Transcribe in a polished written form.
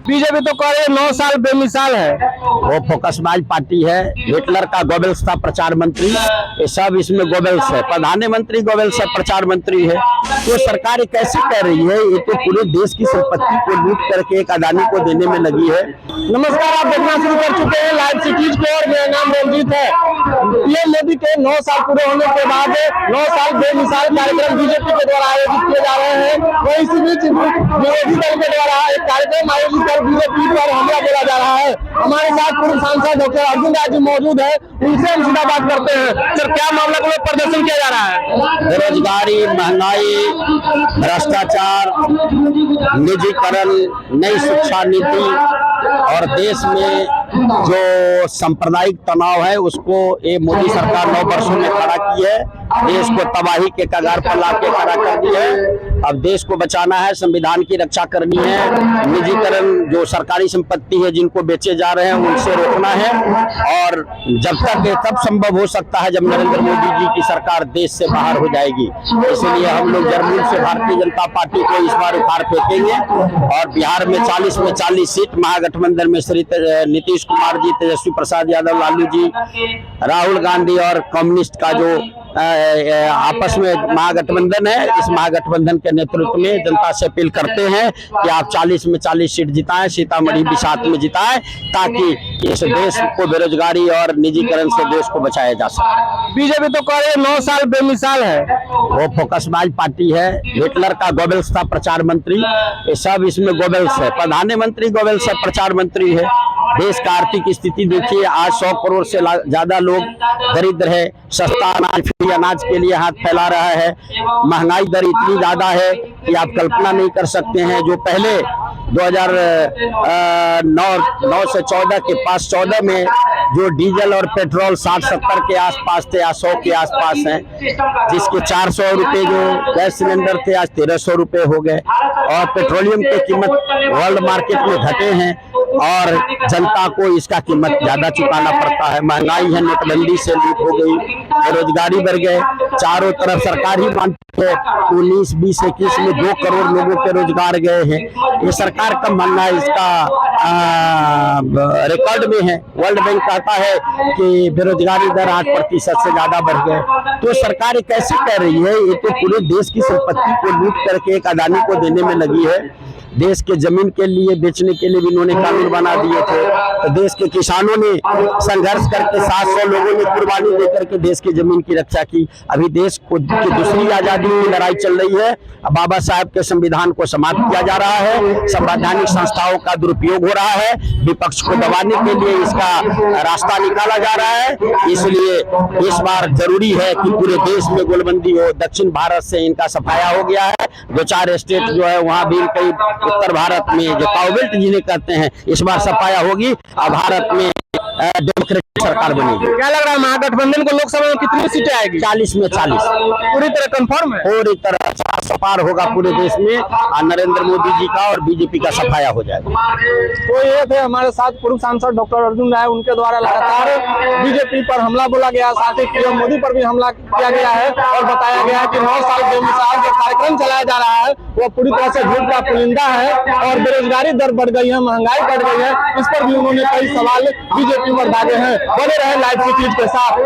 BJP तो कह रहे 9 साल बेमिसाल है। वो फोकसबाज पार्टी है। हिटलर का गोबेल्स था प्रचार मंत्री, ये सब इसमें गोबेल्स है। प्रधानमंत्री गोबेल्स है, प्रचार मंत्री है। तो सरकार कैसे कह रही है? ये तो पूरे देश की संपत्ति को लूट करके एक अदानी को देने में लगी है। नमस्कार, आप देखना शुरू कर चुके हैं लाइव सिटीज को और मेरा नाम रंजीत है। पीएम मोदी के 9 साल पूरे होने के बाद 9 साल बेमिसाल कार्यक्रम बीजेपी के द्वारा आयोजित किए जा रहे हैं। वहीं इसी बीच विरोधी दल के द्वारा एक कार्यक्रम आयोजित कर बीजेपी पर हमला बोला जा रहा है। हमारे साथ पूर्व सांसद डॉक्टर अर्जुन राय जी मौजूद है, उनसे हम सीधा बात करते हैं। सर, क्या मामला को प्रदर्शन किया जा रहा है? बेरोजगारी, महंगाई, भ्रष्टाचार, निजीकरण, नई शिक्षा नीति और देश में जो सांप्रदायिक तनाव है उसको ये मोदी सरकार 9 वर्षों में खड़ा की है। देश को तबाही के कगार पर लाके खड़ा कर दी है। अब देश को बचाना है, संविधान की रक्षा करनी है। निजीकरण, जो सरकारी संपत्ति है जिनको बेचे जा रहे हैं उनसे रोकना है। और जब तक ये तब संभव हो सकता है जब नरेंद्र मोदी जी की सरकार देश से बाहर हो जाएगी। इसलिए हम लोग जर्मनी से भारतीय जनता पार्टी को इस बार उखाड़ फेंकेंगे और बिहार में 40 में 40 सीट महागठबंधन में श्री नीतीश कुमार जी, तेजस्वी प्रसाद यादव, लालू जी, राहुल गांधी और कम्युनिस्ट का जो आपस में महागठबंधन है, इस महागठबंधन के नेतृत्व में जनता से अपील करते हैं कि आप 40 में 40 सीट जिताएं, सीतामढ़ी भी साथ में जिताएं, ताकि इस देश को बेरोजगारी और निजीकरण से देश को बचाया जा सके। बीजेपी तो कह रहे 9 साल बेमिसाल है। वो फोकसबाज पार्टी है। हिटलर का गोबेल्स था प्रचार मंत्री, ये सब इसमें गोबेल्स है। प्रधानमंत्री गोबेल्स है, प्रचार मंत्री है। देश का आर्थिक स्थिति देखिए, आज 100 करोड़ से ज्यादा लोग दरिद्र है। सस्ता अनाज, फ्री अनाज के लिए हाथ फैला रहा है। महंगाई दर इतनी ज्यादा है कि आप कल्पना नहीं कर सकते हैं। जो पहले 2009 से 14 के पास 14 में जो डीजल और पेट्रोल 60-70 के आसपास थे, आज 100 के आसपास हैं। जिसके 400 रुपए जो गैस सिलेंडर थे, आज 1300 रुपए हो गए। और पेट्रोलियम की कीमत वर्ल्ड मार्केट में घटे हैं और जनता को इसका कीमत ज्यादा चुकाना पड़ता है। महंगाई है, नोटबंदी से लूट हो गई, बेरोजगारी बढ़ गए। चारों तरफ सरकार ही मानती है 19, 20, 21 में 2 करोड़ लोगों के रोजगार गए हैं। ये सरकार का मानना है, इसका रिकॉर्ड में है। वर्ल्ड बैंक कहता है कि बेरोजगारी दर 8% से ज्यादा बढ़ गए। तो सरकार कैसे कह रही है? ये तो पूरे देश की संपत्ति को लूट करके एक अदानी को देने में लगी है। देश के जमीन के लिए बेचने के लिए भी इन्होंने कानून बना दिए थे। तो देश के किसानों ने संघर्ष करके 700 लोगों ने कुर्बानी देकर के देश की जमीन की रक्षा की। अभी देश को की दूसरी आजादी की लड़ाई चल रही है। बाबा साहब के संविधान को समाप्त किया जा रहा है। संवैधानिक संस्थाओं का दुरुपयोग हो रहा है। विपक्ष को दबाने के लिए इसका रास्ता निकाला जा रहा है। इसलिए इस बार जरूरी है कि पूरे देश में गोलबंदी हो। दक्षिण भारत से इनका सफाया हो गया है। 2-4 स्टेट जो है वहाँ भी कई उत्तर भारत में जो काउबेल्ट जिन्हें कहते हैं, इस बार सफाया होगी और भारत में डेमोक्रेटिक सरकार बनेगी। क्या लग रहा है महागठबंधन को लोकसभा में कितनी सीटें आएगी? 40 में 40 पूरी तरह कंफर्म है। पूरी तरह सपार होगा पूरे देश में और नरेंद्र मोदी जी का और बीजेपी का सफाया हो जाएगा। तो ये थे हमारे साथ पूर्व सांसद डॉक्टर अर्जुन राय। उनके द्वारा लगातार बीजेपी पर हमला बोला गया, साथ ही पीएम मोदी पर भी हमला किया गया है और बताया गया है कि 9 साल बेमिसाल जो कार्यक्रम चलाया जा रहा है वो पूरी तरह से झूठ का पुलिंदा है। और बेरोजगारी दर बढ़ गई है, महंगाई बढ़ गई है, इस पर भी उन्होंने कई सवाल बीजेपी पर दागे हैं। बने रहे लाइव सिटीज के साथ।